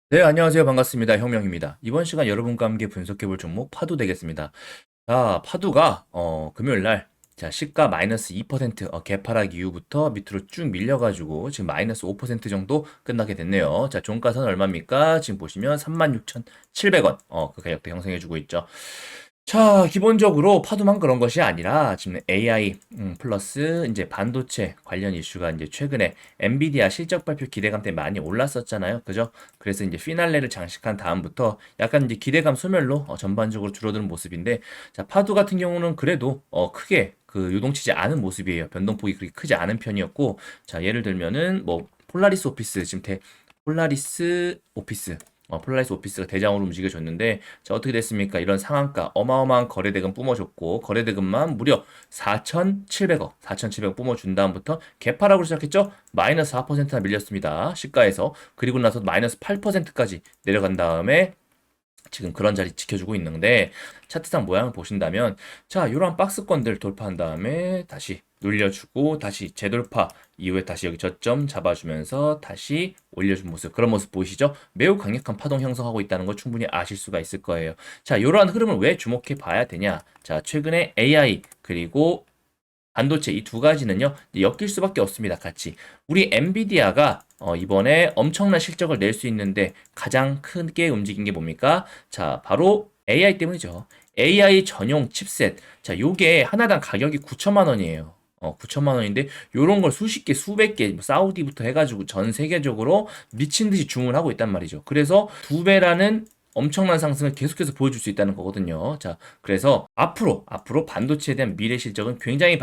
네, 안녕하세요. 반갑습니다. 혁명입니다. 이번 시간 여러분과 함께 분석해볼 종목 파도 되겠습니다. 자, 파도가 금요일 날 자, 시가 마이너스 2% 개파락 이후부터 밑으로 쭉 밀려가지고 지금 마이너스 5% 정도 끝나게 됐네요. 자, 종가선 얼마입니까? 지금 보시면 36,700원 그 가격대 형성해주고 있죠. 자, 기본적으로 파도만 그런 것이 아니라 지금 AI 플러스 이제 반도체 관련 이슈가 이제 최근에 엔비디아 실적 발표 기대감 때문에 많이 올랐었잖아요. 그죠? 그래서 이제 피날레를 장식한 다음부터 약간 이제 기대감 소멸로 전반적으로 줄어드는 모습인데, 자, 파도 같은 경우는 그래도 크게 그 요동치지 않은 모습이에요. 변동폭이 그렇게 크지 않은 편이었고, 자, 예를 들면은 뭐 폴라리스 오피스 지금 폴라리스 오피스 폴라리스 오피스가 대장으로 움직여줬는데, 자, 어떻게 됐습니까? 이런 상한가 어마어마한 거래대금 뿜어줬고, 거래대금만 무려 4,700억 뿜어준 다음부터 개파락으로 시작했죠. 마이너스 4%나 밀렸습니다, 시가에서. 그리고 나서 마이너스 8%까지 내려간 다음에 지금 그런 자리 지켜주고 있는데, 차트상 모양을 보신다면, 자, 이러한 박스권들 돌파한 다음에 다시 눌려주고 다시 재돌파 이후에 다시 여기 저점 잡아주면서 다시 올려준 모습, 그런 모습 보이시죠? 매우 강력한 파동 형성하고 있다는 걸 충분히 아실 수가 있을 거예요. 자, 이러한 흐름을 왜 주목해 봐야 되냐? 자, 최근에 AI 그리고 반도체 이 두 가지는요, 엮일 수밖에 없습니다. 같이 우리 엔비디아가 이번에 엄청난 실적을 낼 수 있는데 가장 크게 움직인 게 뭡니까? 자, 바로 AI 때문이죠. AI 전용 칩셋. 자, 요게 하나당 가격이 9천만 원이에요. 9천만 원인데 요런 걸 수십 개, 수백 개, 뭐 사우디부터 해가지고 전 세계적으로 미친 듯이 주문하고 있단 말이죠. 그래서 두 배라는 엄청난 상승을 계속해서 보여줄 수 있다는 거거든요. 자, 그래서 앞으로 반도체에 대한 미래 실적은 굉장히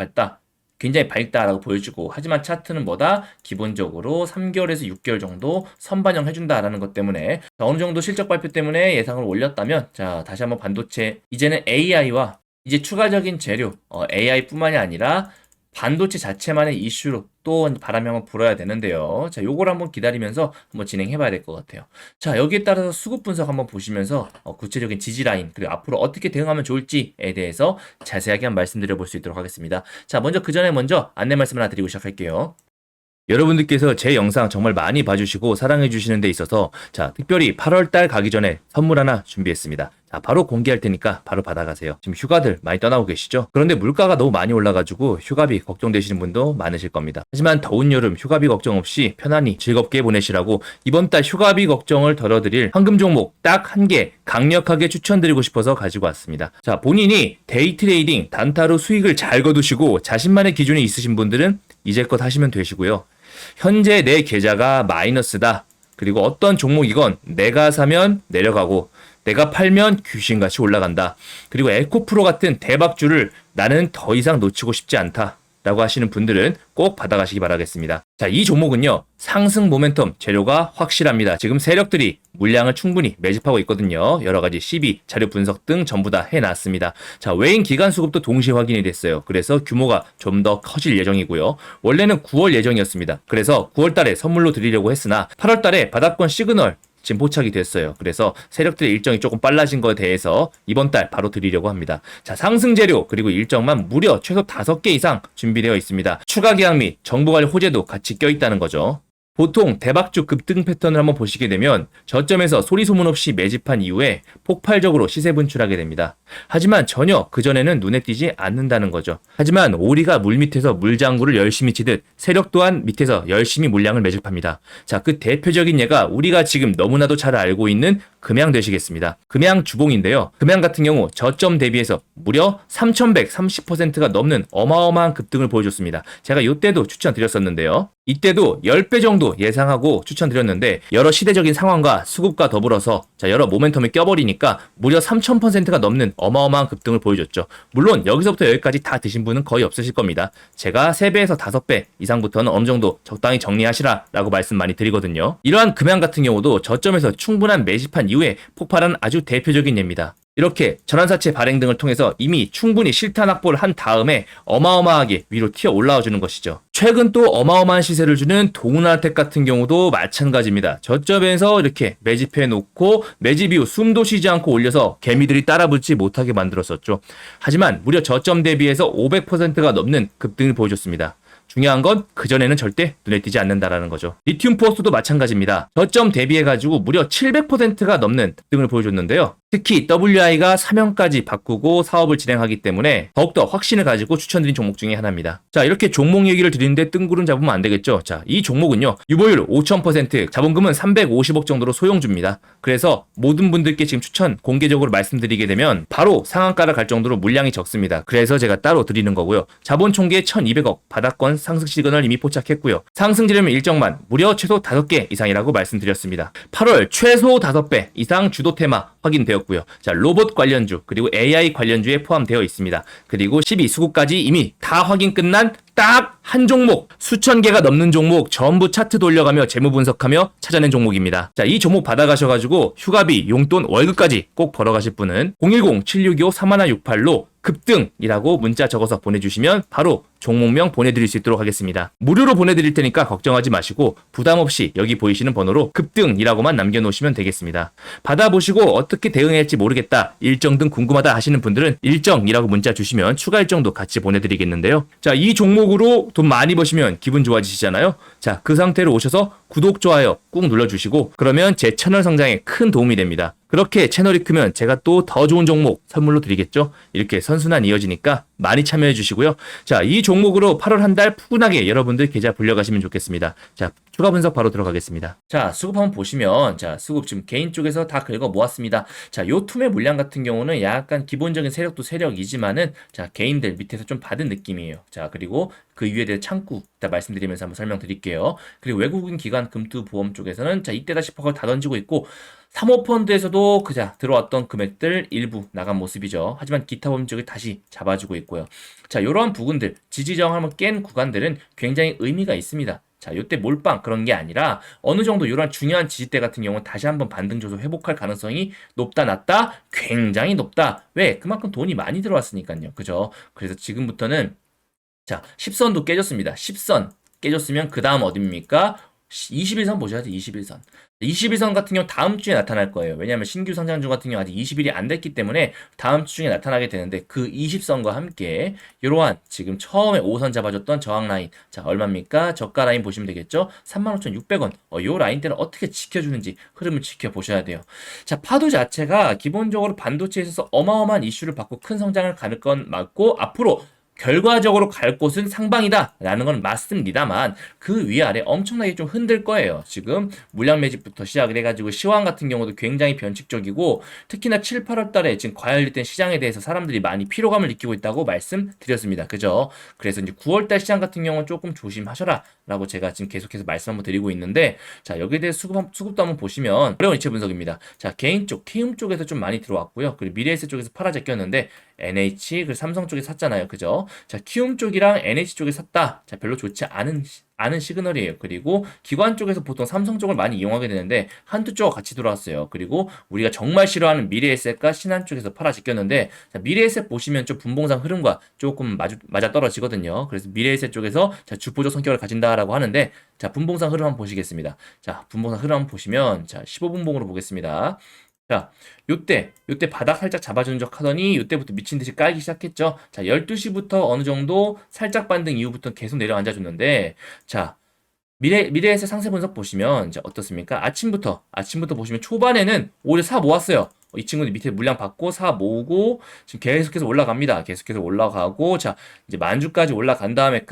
밝다라고 보여주고, 하지만 차트는 뭐다? 기본적으로 3개월에서 6개월 정도 선반영 해준다라는 것 때문에, 자, 어느 정도 실적 발표 때문에 예상을 올렸다면, 자, 다시 한번 반도체, 이제는 AI와 이제 추가적인 재료, AI뿐만이 아니라 반도체 자체만의 이슈로 또 바람이 한번 불어야 되는데요. 자, 요걸 한번 기다리면서 한번 진행해 봐야 될 것 같아요. 자, 여기에 따라서 수급 분석 한번 보시면서 구체적인 지지 라인, 그리고 앞으로 어떻게 대응하면 좋을지에 대해서 자세하게 한번 말씀드려 볼 수 있도록 하겠습니다. 자, 먼저 안내 말씀 하나 드리고 시작할게요. 여러분들께서 제 영상 정말 많이 봐주시고 사랑해 주시는 데 있어서, 자, 특별히 8월달 가기 전에 선물 하나 준비했습니다. 자, 바로 공개할 테니까 바로 받아가세요. 지금 휴가들 많이 떠나고 계시죠? 그런데 물가가 너무 많이 올라가지고 휴가비 걱정되시는 분도 많으실 겁니다. 하지만 더운 여름 휴가비 걱정 없이 편안히 즐겁게 보내시라고 이번 달 휴가비 걱정을 덜어드릴 황금 종목 딱 한 개 강력하게 추천드리고 싶어서 가지고 왔습니다. 자, 본인이 데이 트레이딩 단타로 수익을 잘 거두시고 자신만의 기준이 있으신 분들은 이제껏 하시면 되시고요. 현재 내 계좌가 마이너스다, 그리고 어떤 종목이건 내가 사면 내려가고 내가 팔면 귀신같이 올라간다, 그리고 에코프로 같은 대박주를 나는 더 이상 놓치고 싶지 않다 라고 하시는 분들은 꼭 받아가시기 바라겠습니다. 자, 이 종목은요, 상승 모멘텀 재료가 확실합니다. 지금 세력들이 물량을 충분히 매집하고 있거든요. 여러가지 시비, 자료 분석 등 전부 다 해놨습니다. 자, 외인 기간 수급도 동시에 확인이 됐어요. 그래서 규모가 좀 더 커질 예정이고요. 원래는 9월 예정이었습니다. 그래서 9월 달에 선물로 드리려고 했으나 8월 달에 바닥권 시그널 지금 포착이 됐어요. 그래서 세력들의 일정이 조금 빨라진 거에 대해서 이번 달 바로 드리려고 합니다. 자, 상승 재료 그리고 일정만 무려 최소 5개 이상 준비되어 있습니다. 추가 계약 및 정보 관리 호재도 같이 껴있다는 거죠. 보통 대박주 급등 패턴을 한번 보시게 되면 저점에서 소리 소문 없이 매집한 이후에 폭발적으로 시세 분출하게 됩니다. 하지만 전혀 그전에는 눈에 띄지 않는다는 거죠. 하지만 오리가 물밑에서 물장구를 열심히 치듯 세력 또한 밑에서 열심히 물량을 매집합니다. 자, 그 대표적인 예가 우리가 지금 너무나도 잘 알고 있는 금양 되시겠습니다. 금양 주봉인데요. 금양 같은 경우 저점 대비해서 무려 3130%가 넘는 어마어마한 급등을 보여줬습니다. 제가 이때도 추천드렸었는데요. 이때도 10배 정도 예상하고 추천드렸는데, 여러 시대적인 상황과 수급과 더불어서 여러 모멘텀이 껴버리니까 무려 3000%가 넘는 어마어마한 급등을 보여줬죠. 물론 여기서부터 여기까지 다 드신 분은 거의 없으실 겁니다. 제가 3배에서 5배 이상부터는 어느 정도 적당히 정리하시라 라고 말씀 많이 드리거든요. 이러한 금양 같은 경우도 저점에서 충분한 매집한 이후에 폭발한 아주 대표적인 예입니다. 이렇게 전환사채 발행 등을 통해서 이미 충분히 실탄 확보를 한 다음에 어마어마하게 위로 튀어 올라와 주는 것이죠. 최근 또 어마어마한 시세를 주는 동은알텍 같은 경우도 마찬가지입니다. 저점에서 이렇게 매집해 놓고 매집 이후 숨도 쉬지 않고 올려서 개미들이 따라붙지 못하게 만들었었죠. 하지만 무려 저점 대비해서 500%가 넘는 급등을 보여줬습니다. 중요한 건 그전에는 절대 눈에 띄지 않는다라는 거죠. 리튬 포스도 마찬가지입니다. 저점 대비해가지고 무려 700%가 넘는 등을 보여줬는데요. 특히 WI가 사명까지 바꾸고 사업을 진행하기 때문에 더욱더 확신을 가지고 추천드린 종목 중에 하나입니다. 자, 이렇게 종목 얘기를 드리는데 뜬구름 잡으면 안 되겠죠. 자, 이 종목은요, 유보율 5000%, 자본금은 350억 정도로 소용줍니다. 그래서 모든 분들께 지금 추천 공개적으로 말씀드리게 되면 바로 상한가를 갈 정도로 물량이 적습니다. 그래서 제가 따로 드리는 거고요. 자본 총계 1200억, 바닥권 상승 시그널 이미 포착했고요. 상승 지르면 일정만 무려 최소 5개 이상이라고 말씀드렸습니다. 8월 최소 5배 이상 주도 테마 확인되었고요. 자, 로봇 관련주 그리고 AI 관련주에 포함되어 있습니다. 그리고 12수급까지 이미 다 확인 끝난 딱 한 종목, 수천 개가 넘는 종목 전부 차트 돌려가며 재무 분석하며 찾아낸 종목입니다. 자, 이 종목 받아가셔가지고 휴가비, 용돈, 월급까지 꼭 벌어가실 분은 010-7625-3168로 급등이라고 문자 적어서 보내주시면 바로 종목명 보내드릴 수 있도록 하겠습니다. 무료로 보내드릴 테니까 걱정하지 마시고 부담없이 여기 보이시는 번호로 급등이라고만 남겨놓으시면 되겠습니다. 받아보시고 어떻게 대응할지 모르겠다, 일정 등 궁금하다 하시는 분들은 일정이라고 문자 주시면 추가 일정도 같이 보내드리겠는데요. 자, 이 종목으로 돈 많이 버시면 기분 좋아지시잖아요. 자, 그 상태로 오셔서 구독, 좋아요 꾹 눌러주시고 그러면 제 채널 성장에 큰 도움이 됩니다. 그렇게 채널이 크면 제가 또 더 좋은 종목 선물로 드리겠죠. 이렇게 선순환 이어지니까 많이 참여해 주시고요. 자, 이 종목으로 8월 한 달 푸근하게 여러분들 계좌 불려가시면 좋겠습니다. 자, 추가 분석 바로 들어가겠습니다. 자, 수급 한번 보시면, 자, 수급 지금 개인 쪽에서 다 긁어 모았습니다. 자, 요 투매 물량 같은 경우는 약간 기본적인 세력도 세력이지만은, 자, 개인들 밑에서 좀 받은 느낌이에요. 자, 그리고 그 위에 대해 창구 이따 말씀드리면서 한번 설명드릴게요. 그리고 외국인 기관 금투보험 쪽에서는, 자, 이때다 싶어 다 던지고 있고, 사모펀드에서도 그자 들어왔던 금액들 일부 나간 모습이죠. 하지만 기타 보험 쪽이 다시 잡아주고 있고요. 자, 이러한 부분들, 지지저항 한번 깬 구간들은 굉장히 의미가 있습니다. 자, 요때 몰빵 그런 게 아니라 어느 정도 이런 중요한 지지대 같은 경우는 다시 한번 반등 조소 회복할 가능성이 높다, 낮다? 굉장히 높다. 왜? 그만큼 돈이 많이 들어왔으니까요. 그죠? 그래서 지금부터는 자, 10선도 깨졌습니다. 10선 깨졌으면 그 다음 어딥니까? 21선 보셔야죠. 21선. 21선 같은 경우 다음 주에 나타날 거예요. 왜냐하면 신규 상장주 같은 경우 아직 20일이 안 됐기 때문에 다음 주 중에 나타나게 되는데 그 20선과 함께 이러한 지금 처음에 5선 잡아줬던 저항 라인, 자, 얼마입니까? 저가 라인 보시면 되겠죠? 35,600원. 요 라인대를 어떻게 지켜주는지 흐름을 지켜보셔야 돼요. 자, 파도 자체가 기본적으로 반도체에 있어서 어마어마한 이슈를 받고 큰 성장을 가는 건 맞고 앞으로 결과적으로 갈 곳은 상방이다 라는 건 맞습니다만 그 위아래 엄청나게 좀 흔들 거예요. 지금 물량 매집부터 시작을 해가지고 시황 같은 경우도 굉장히 변칙적이고 특히나 7, 8월 달에 지금 과열된 시장에 대해서 사람들이 많이 피로감을 느끼고 있다고 말씀드렸습니다. 그죠? 그래서 이제 9월 달 시장 같은 경우는 조금 조심하셔라 라고 제가 지금 계속해서 말씀 한번 드리고 있는데, 자, 여기에 대해 수급도 한번 보시면 어려운 이체 분석입니다. 자, 개인 쪽, 키움 쪽에서 좀 많이 들어왔고요. 그리고 미래에셋 쪽에서 팔아제꼈는데 NH, 그리고 삼성 쪽에 샀잖아요. 그죠? 자, 키움 쪽이랑 NH 쪽에 샀다. 자, 별로 좋지 않은 시그널이에요. 그리고 기관 쪽에서 보통 삼성 쪽을 많이 이용하게 되는데 한두 쪽 같이 들어왔어요. 그리고 우리가 정말 싫어하는 미래에셋과 신한 쪽에서 팔아제꼈는데, 자, 미래에셋 보시면 좀 분봉상 흐름과 조금 맞아 떨어지거든요. 그래서 미래에셋 쪽에서 자, 주포적 성격을 가진다라고 하는데, 자, 분봉상 흐름 한번 보시겠습니다. 자, 분봉상 흐름 한번 보시면, 자, 15분봉으로 보겠습니다. 자, 요때 바닥 살짝 잡아주는 척 하더니 요때부터 미친 듯이 깔기 시작했죠. 자, 12시부터 어느 정도 살짝 반등 이후부터 계속 내려앉아 줬는데, 자, 미래에셋 상세 분석 보시면, 자, 어떻습니까? 아침부터 보시면 초반에는 오히려 사 모았어요. 이 친구들 밑에 물량 받고 사 모으고 지금 계속해서 올라갑니다. 계속해서 올라가고, 자, 이제 만주까지 올라간 다음에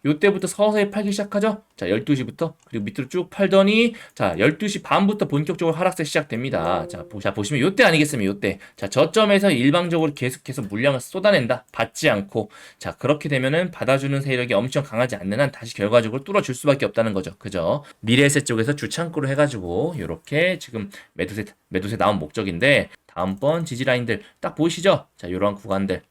요때부터 서서히 팔기 시작하죠. 자, 12시부터 그리고 밑으로 쭉 팔더니, 자, 12시 반부터 본격적으로 하락세 시작됩니다. 자, 보시면 요때 아니겠습니까? 요때. 자, 저점에서 일방적으로 계속해서 물량을 쏟아낸다. 받지 않고. 자, 그렇게 되면은 받아주는 세력이 엄청 강하지 않는 한 다시 결과적으로 뚫어줄 수밖에 없다는 거죠. 그죠? 미래에셋 쪽에서 주창구로 해가지고 요렇게 지금 매도세 나온 목적인데, 다음번 지지라인들 딱 보이시죠? 자, 요러한 구간들.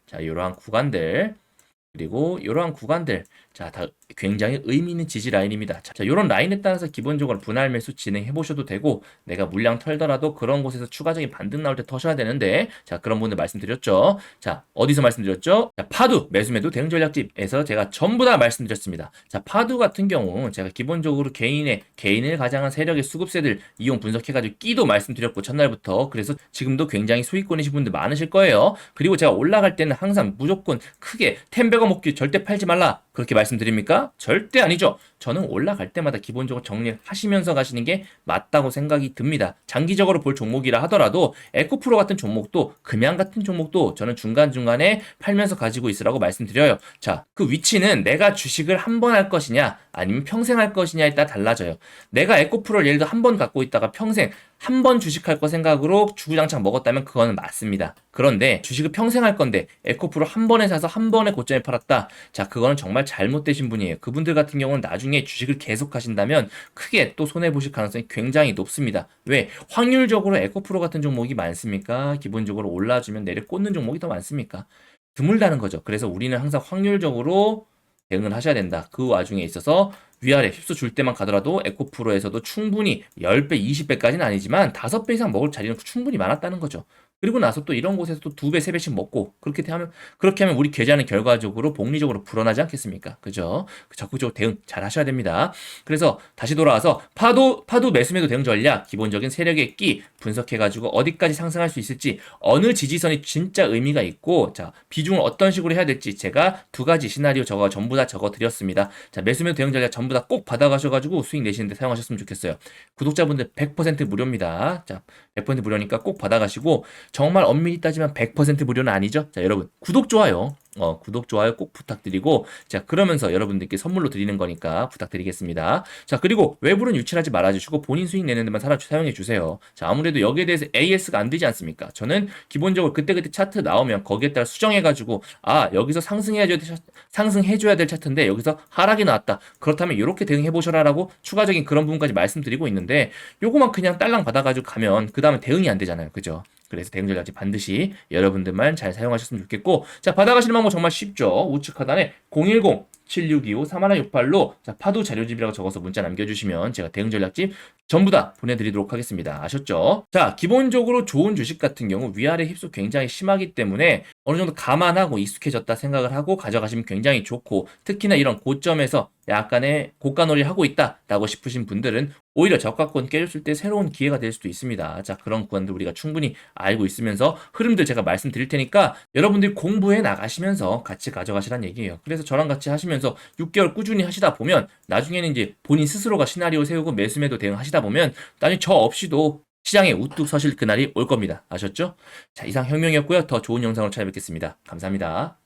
그리고 이러한 구간들, 자, 다 굉장히 의미 있는 지지 라인입니다. 자, 이런 라인에 따라서 기본적으로 분할 매수 진행해 보셔도 되고, 내가 물량 털더라도 그런 곳에서 추가적인 반등 나올 때 터셔야 되는데, 자, 그런 분들 말씀드렸죠. 자, 어디서 말씀드렸죠? 자, 파두 매수 대응 전략집에서 제가 전부 다 말씀드렸습니다. 자, 파두 같은 경우 제가 기본적으로 개인을 가장한 세력의 수급세들 이용 분석해가지고 끼도 말씀드렸고 첫날부터, 그래서 지금도 굉장히 소유권이신 분들 많으실 거예요. 그리고 제가 올라갈 때는 항상 무조건 크게 10배가 먹기 절대 팔지 말라 그렇게 말씀드립니까? 절대 아니죠. 저는 올라갈 때마다 기본적으로 정리를 하시면서 가시는 게 맞다고 생각이 듭니다. 장기적으로 볼 종목이라 하더라도 에코프로 같은 종목도 금양 같은 종목도 저는 중간중간에 팔면서 가지고 있으라고 말씀드려요. 자, 그 위치는 내가 주식을 한 번 할 것이냐 아니면 평생 할 것이냐에 따라 달라져요. 내가 에코프로를 예를 들어 한 번 갖고 있다가 평생 한 번 주식할 거 생각으로 주구장창 먹었다면 그거는 맞습니다. 그런데 주식을 평생 할 건데 에코프로 한 번에 사서 한 번에 고점에 팔았다. 자, 그거는 정말 잘못되신 분이에요. 그분들 같은 경우는 나중에 주식을 계속 하신다면 크게 또 손해보실 가능성이 굉장히 높습니다. 왜? 확률적으로 에코프로 같은 종목이 많습니까? 기본적으로 올라주면 내려 꽂는 종목이 더 많습니까? 드물다는 거죠. 그래서 우리는 항상 확률적으로 대응을 하셔야 된다. 그 와중에 있어서 위아래 휩쓸어 줄 때만 가더라도 에코프로에서도 충분히 10배, 20배까지는 아니지만 5배 이상 먹을 자리는 충분히 많았다는 거죠. 그리고 나서 또 이런 곳에서 또 2배, 3배씩 먹고 그렇게 하면 우리 계좌는 결과적으로 복리적으로 불어나지 않겠습니까? 그죠? 적극적으로 대응 잘 하셔야 됩니다. 그래서 다시 돌아와서 파도 매수매도 대응 전략, 기본적인 세력의 끼 분석해가지고 어디까지 상승할 수 있을지, 어느 지지선이 진짜 의미가 있고, 자, 비중을 어떤 식으로 해야 될지 제가 2가지 시나리오 전부 다 적어 드렸습니다. 자, 매수매도 대응 전략 전부 다 꼭 받아가셔가지고 수익 내시는데 사용하셨으면 좋겠어요. 구독자분들 100% 무료입니다. 자, 100% 무료니까 꼭 받아가시고, 정말 엄밀히 따지면 100% 무료는 아니죠. 자, 여러분 구독 좋아요. 구독 좋아요 꼭 부탁드리고, 자, 그러면서 여러분들께 선물로 드리는 거니까 부탁드리겠습니다. 자, 그리고 외부는 유출하지 말아주시고 본인 수익 내는 데만 사용해 주세요. 자, 아무래도 여기에 대해서 AS가 안 되지 않습니까? 저는 기본적으로 그때그때 차트 나오면 거기에 따라 수정해가지고, 아, 여기서 상승해줘야 될 차트인데 여기서 하락이 나왔다. 그렇다면 이렇게 대응해 보셔라라고 추가적인 그런 부분까지 말씀드리고 있는데, 요거만 그냥 딸랑 받아가지고 가면 그 다음에 대응이 안 되잖아요. 그죠? 그래서 대응 전략지 반드시 여러분들만 잘 사용하셨으면 좋겠고, 자, 받아가시는 방법 정말 쉽죠. 우측 하단에 010-7625-3168로 자, 파도 자료집이라고 적어서 문자 남겨주시면 제가 대응 전략집 전부 다 보내드리도록 하겠습니다. 아셨죠? 자, 기본적으로 좋은 주식 같은 경우 위아래 휩속 굉장히 심하기 때문에 어느 정도 감안하고 익숙해졌다 생각을 하고 가져가시면 굉장히 좋고, 특히나 이런 고점에서 약간의 고가놀이를 하고 있다라고 싶으신 분들은 오히려 저가권 깨졌을 때 새로운 기회가 될 수도 있습니다. 자, 그런 구간들 우리가 충분히 알고 있으면서 흐름들 제가 말씀드릴 테니까 여러분들이 공부해 나가시면서 같이 가져가시란 얘기예요. 그래서 저랑 같이 하시면서 6개월 꾸준히 하시다 보면 나중에는 이제 본인 스스로가 시나리오 세우고 매수매도 대응하시다 보면 나중에 저 없이도 시장에 우뚝 서실 그날이 올 겁니다. 아셨죠? 자, 이상 혁명이었고요. 더 좋은 영상으로 찾아뵙겠습니다. 감사합니다.